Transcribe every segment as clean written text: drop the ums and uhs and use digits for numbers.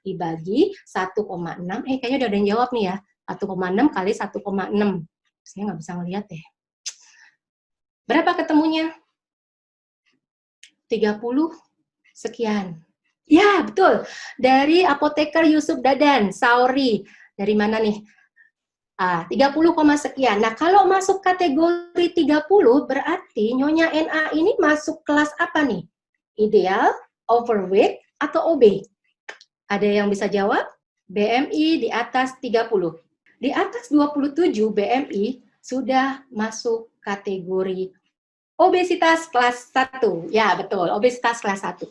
dibagi 1,6, kayaknya udah ada yang jawab nih ya, 1,6 kali 1,6. Saya nggak bisa ngeliat deh. Berapa ketemunya? 30 sekian. Ya, betul. Dari apoteker Yusuf Dadan, Sauri. Dari mana nih? 30, sekian. Nah, kalau masuk kategori 30, berarti Nyonya NA ini masuk kelas apa nih? Ideal, overweight, atau OB? Ada yang bisa jawab? BMI di atas 30. Di atas 27 BMI sudah masuk kategori obesitas kelas 1. Ya, betul, obesitas kelas 1.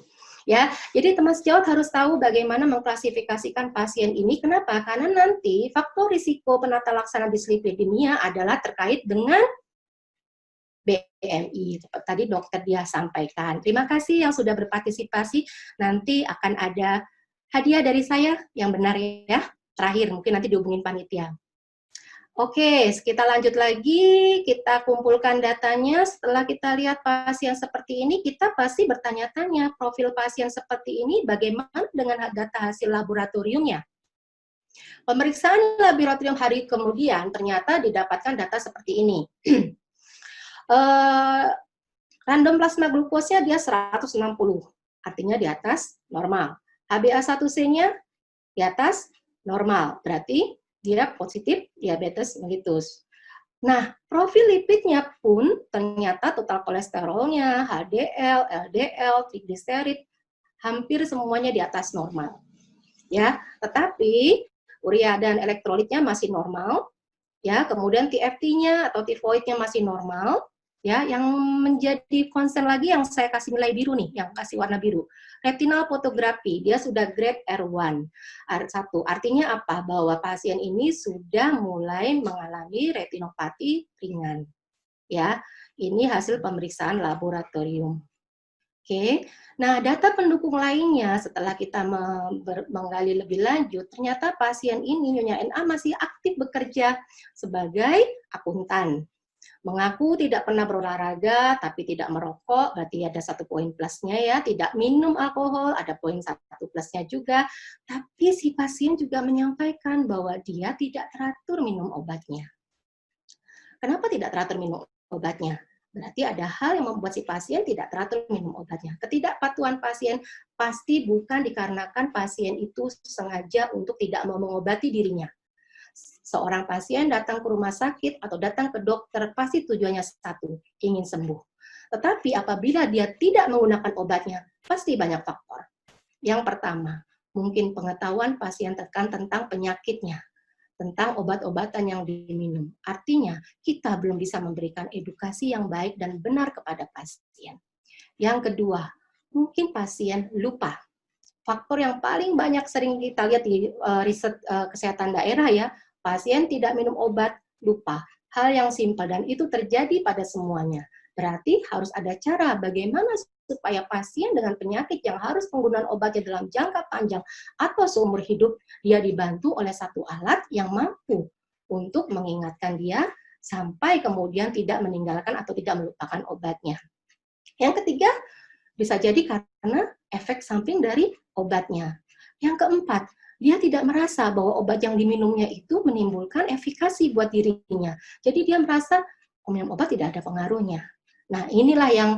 Ya, jadi teman sejawat harus tahu bagaimana mengklasifikasikan pasien ini. Kenapa? Karena nanti faktor risiko penata laksana dislipidemia adalah terkait dengan BMI. Seperti tadi dokter dia sampaikan. Terima kasih yang sudah berpartisipasi. Nanti akan ada hadiah dari saya yang benar ya. Terakhir, mungkin nanti dihubungin panitia. Oke, kita lanjut lagi, kita kumpulkan datanya. Setelah kita lihat pasien seperti ini, kita pasti bertanya-tanya, profil pasien seperti ini bagaimana dengan data hasil laboratoriumnya? Pemeriksaan laboratorium hari kemudian ternyata didapatkan data seperti ini. Random plasma glukosnya dia 160, artinya di atas normal. HbA1c-nya di atas normal, berarti dia positif diabetes mellitus. Nah, profil lipidnya pun ternyata total kolesterolnya, HDL, LDL, trigliserid, hampir semuanya di atas normal. Ya, tetapi urea dan elektrolitnya masih normal. Ya, kemudian TFT-nya atau tivoidnya masih normal. Ya, yang menjadi concern lagi yang saya kasih nilai biru nih, yang kasih warna biru. Retinal fotografi, dia sudah grade R1. R1 artinya apa? Bahwa pasien ini sudah mulai mengalami retinopati ringan. Ya, ini hasil pemeriksaan laboratorium. Oke. Nah, data pendukung lainnya setelah kita menggali lebih lanjut, ternyata pasien ini Nyonya NA masih aktif bekerja sebagai akuntan. Mengaku tidak pernah berolahraga, tapi tidak merokok, berarti ada 1 poin plusnya ya, tidak minum alkohol, ada poin 1 plusnya juga, tapi si pasien juga menyampaikan bahwa dia tidak teratur minum obatnya. Kenapa tidak teratur minum obatnya? Berarti ada hal yang membuat si pasien tidak teratur minum obatnya. Ketidakpatuhan pasien pasti bukan dikarenakan pasien itu sengaja untuk tidak mau mengobati dirinya. Seorang pasien datang ke rumah sakit atau datang ke dokter pasti tujuannya satu, ingin sembuh. Tetapi apabila dia tidak menggunakan obatnya, pasti banyak faktor. Yang pertama, mungkin pengetahuan pasien tekan tentang penyakitnya, tentang obat-obatan yang diminum. Artinya, kita belum bisa memberikan edukasi yang baik dan benar kepada pasien. Yang kedua, mungkin pasien lupa. Faktor yang paling banyak sering kita lihat di riset kesehatan daerah ya, pasien tidak minum obat, lupa. Hal yang simpel dan itu terjadi pada semuanya. Berarti harus ada cara bagaimana supaya pasien dengan penyakit yang harus penggunaan obatnya dalam jangka panjang atau seumur hidup, dia dibantu oleh satu alat yang mampu untuk mengingatkan dia sampai kemudian tidak meninggalkan atau tidak melupakan obatnya. Yang ketiga, bisa jadi karena efek samping dari obatnya. Yang keempat, dia tidak merasa bahwa obat yang diminumnya itu menimbulkan efikasi buat dirinya. Jadi dia merasa, minum obat tidak ada pengaruhnya. Nah, inilah yang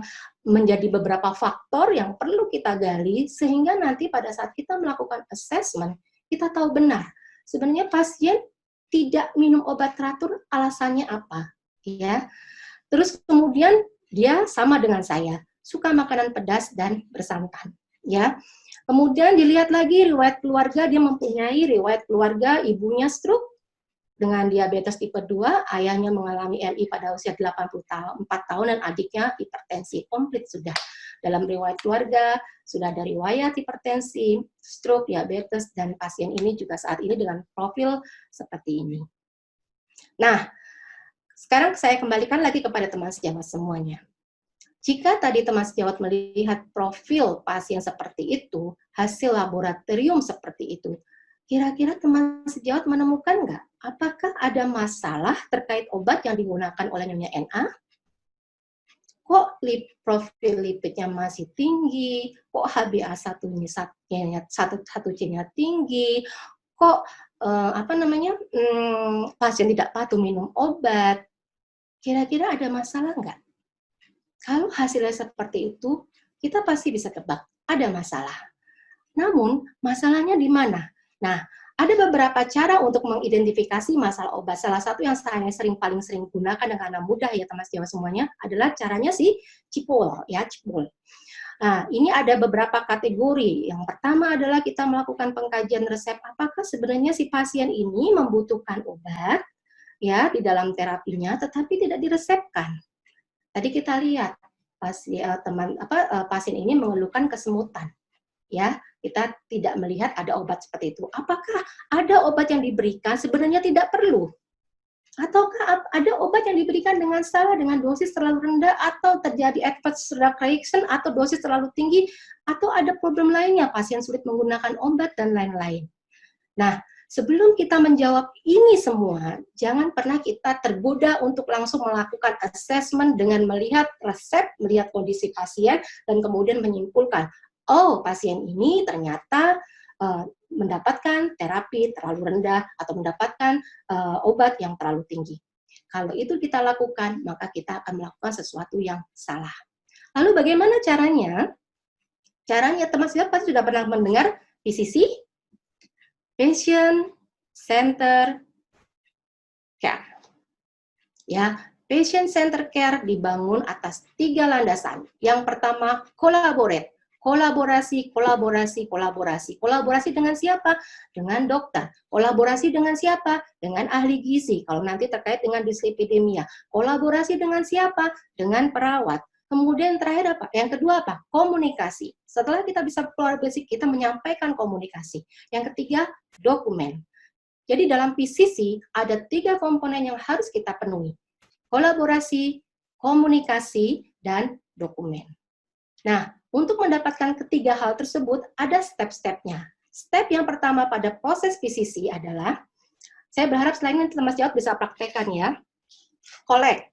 menjadi beberapa faktor yang perlu kita gali, sehingga nanti pada saat kita melakukan assessment, kita tahu benar, sebenarnya pasien tidak minum obat teratur, alasannya apa. Ya. Terus kemudian dia sama dengan saya, suka makanan pedas dan bersantan. Ya. Kemudian dilihat lagi riwayat keluarga, dia mempunyai riwayat keluarga ibunya stroke dengan diabetes tipe 2, ayahnya mengalami MI pada usia 84 tahun dan adiknya hipertensi komplit sudah. Dalam riwayat keluarga sudah ada riwayat hipertensi, stroke, diabetes, dan pasien ini juga saat ini dengan profil seperti ini. Nah, sekarang saya kembalikan lagi kepada teman sejawat semuanya. Jika tadi teman sejawat melihat profil pasien seperti itu, hasil laboratorium seperti itu, kira-kira teman sejawat menemukan nggak? Apakah ada masalah terkait obat yang digunakan oleh Nyonya NA? kok profil lipidnya masih tinggi, kok HbA1c-nya tinggi, kok pasien tidak patuh minum obat. Kira-kira ada masalah nggak? Kalau hasilnya seperti itu, kita pasti bisa tebak ada masalah. Namun, masalahnya di mana? Nah, ada beberapa cara untuk mengidentifikasi masalah obat. Salah satu yang saya paling sering gunakan dan karena mudah ya teman sejawat semuanya adalah caranya si Cipol ya, Cipol. Nah, ini ada beberapa kategori. Yang pertama adalah kita melakukan pengkajian resep apakah sebenarnya si pasien ini membutuhkan obat ya di dalam terapinya tetapi tidak diresepkan. Tadi kita lihat pasien ini mengeluhkan kesemutan. Ya, kita tidak melihat ada obat seperti itu. Apakah ada obat yang diberikan sebenarnya tidak perlu? Ataukah ada obat yang diberikan dengan salah, dengan dosis terlalu rendah, atau terjadi adverse reaction, atau dosis terlalu tinggi, atau ada problem lainnya, pasien sulit menggunakan obat, dan lain-lain. Nah, sebelum kita menjawab ini semua, jangan pernah kita tergoda untuk langsung melakukan assessment dengan melihat resep, melihat kondisi pasien, dan kemudian menyimpulkan, oh, pasien ini ternyata mendapatkan terapi terlalu rendah atau mendapatkan obat yang terlalu tinggi. Kalau itu kita lakukan, maka kita akan melakukan sesuatu yang salah. Lalu bagaimana caranya? Caranya teman pasti sudah pernah mendengar PCC, Patient Center Care. Ya, Patient Center Care dibangun atas 3 landasan. Yang pertama, collaborate. Kolaborasi, kolaborasi, kolaborasi. Kolaborasi dengan siapa? Dengan dokter. Kolaborasi dengan siapa? Dengan ahli gizi. Kalau nanti terkait dengan dislipidemia. Kolaborasi dengan siapa? Dengan perawat. Kemudian terakhir apa? Yang kedua apa? Komunikasi. Setelah kita bisa keluar basic, kita menyampaikan komunikasi. Yang ketiga, dokumen. Jadi dalam PCC ada 3 komponen yang harus kita penuhi. Kolaborasi, komunikasi, dan dokumen. Nah, untuk mendapatkan ketiga hal tersebut, ada step-stepnya. Step yang pertama pada proses PCC adalah, saya berharap selain ini teman sejawat bisa praktekkan ya, collect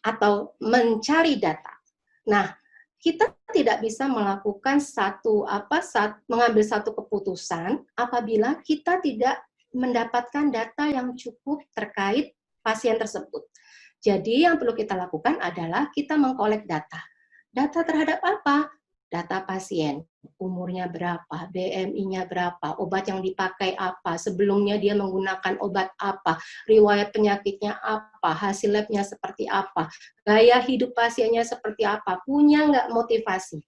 atau mencari data. Nah, kita tidak bisa melakukan mengambil satu keputusan apabila kita tidak mendapatkan data yang cukup terkait pasien tersebut. Jadi yang perlu kita lakukan adalah kita mengkolek data. Data terhadap apa? Data pasien, umurnya berapa, BMI-nya berapa, obat yang dipakai apa, sebelumnya dia menggunakan obat apa, riwayat penyakitnya apa, hasil labnya seperti apa, gaya hidup pasiennya seperti apa, punya nggak motivasi,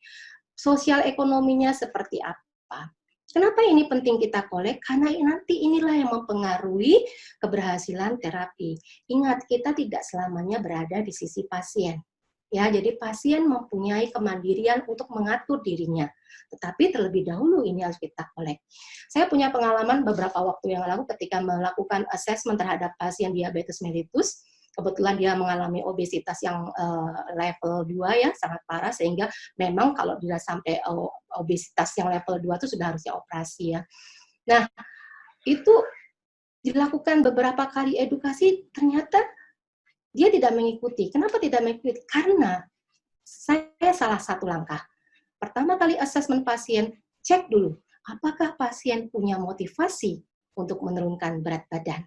sosial ekonominya seperti apa. Kenapa ini penting kita kolek? Karena nanti inilah yang mempengaruhi keberhasilan terapi. Ingat, kita tidak selamanya berada di sisi pasien. Ya, jadi pasien mempunyai kemandirian untuk mengatur dirinya. Tetapi terlebih dahulu ini harus kita kolek. Saya punya pengalaman beberapa waktu yang lalu ketika melakukan assessment terhadap pasien diabetes mellitus. Kebetulan dia mengalami obesitas yang level 2 ya, sangat parah, sehingga memang kalau dia sampai obesitas yang level 2 itu sudah harusnya operasi ya. Nah, itu dilakukan beberapa kali edukasi, ternyata dia tidak mengikuti. Kenapa tidak mengikuti? Karena saya salah satu langkah. Pertama kali asesmen pasien, cek dulu, apakah pasien punya motivasi untuk menurunkan berat badan.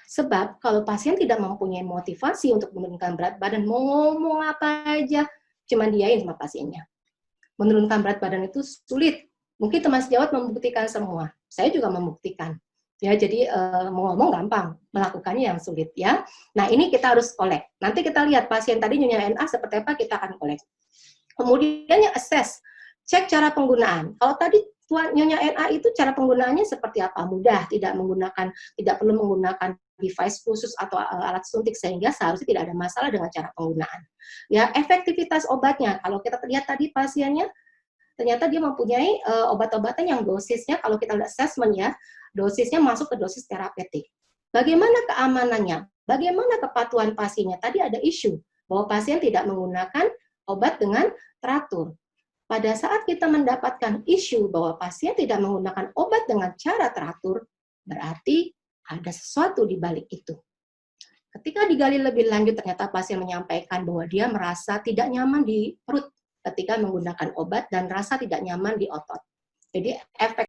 Sebab kalau pasien tidak mempunyai motivasi untuk menurunkan berat badan, mau ngomong apa aja, cuma diain sama pasiennya. Menurunkan berat badan itu sulit. Mungkin teman sejawat membuktikan semua. Saya juga membuktikan. Ya, jadi mau ngomong gampang, melakukannya yang sulit ya. Nah, ini kita harus kolek. Nanti kita lihat pasien tadi Nyonya NA seperti apa, kita akan kolek. Kemudian yang assess, cek cara penggunaan. Kalau tadi Nyonya NA itu cara penggunaannya seperti apa? Mudah, tidak perlu menggunakan device khusus atau alat suntik, sehingga seharusnya tidak ada masalah dengan cara penggunaan. Ya, efektivitas obatnya. Kalau kita lihat tadi pasiennya, ternyata dia mempunyai obat-obatan yang dosisnya, kalau kita lihat assessment ya, dosisnya masuk ke dosis terapeutik. Bagaimana keamanannya? Bagaimana kepatuhan pasiennya? Tadi ada isu bahwa pasien tidak menggunakan obat dengan teratur. Pada saat kita mendapatkan isu bahwa pasien tidak menggunakan obat dengan cara teratur, berarti ada sesuatu di balik itu. Ketika digali lebih lanjut, ternyata pasien menyampaikan bahwa dia merasa tidak nyaman di perut ketika menggunakan obat dan rasa tidak nyaman di otot. Jadi efek